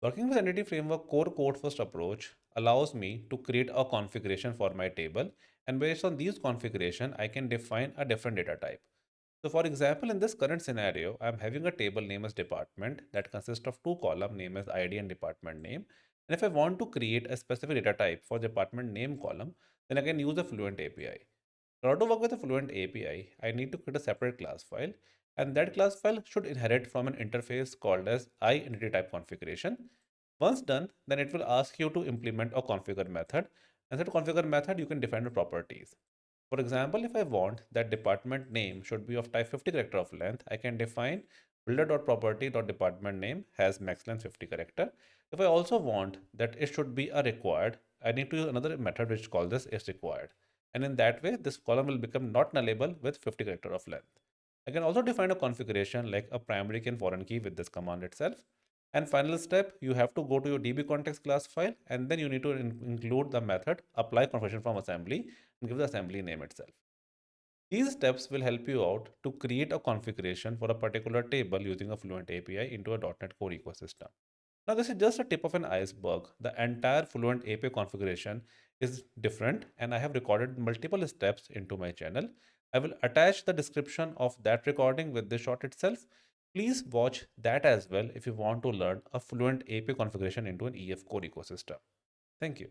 Working with Entity Framework core code first approach allows me to create a configuration for my table, and based on these configuration, I can define a different data type. So for example, in this current scenario, I'm having a table name as department that consists of two columns name as ID and department name. And if I want to create a specific data type for department name column, then I can use the Fluent API. In order to work with the Fluent API, I need to create a separate class file, and that class file should inherit from an interface called as IEntityTypeConfiguration. Once done, then it will ask you to implement a configure method, and that configure method you can define the properties. For example, if I want that department name should be of type 50 character of length, I can define builder.property.department name has max length 50 character. If I also want that it should be a required, I need to use another method which calls this is required. And in that way, this column will become not nullable with 50 character of length. I can also define a configuration like a primary key and foreign key with this command itself. And final step, you have to go to your DB context class file, and then you need to include the method apply configuration from assembly and give the assembly name itself. These steps will help you out to create a configuration for a particular table using a Fluent API into a .NET Core ecosystem. Now, this is just a tip of an iceberg. The entire Fluent API configuration is different, and I have recorded multiple steps into my channel. I will attach the description of that recording with this shot itself. Please watch that as well if you want to learn a Fluent API configuration into an EF Core ecosystem. Thank you.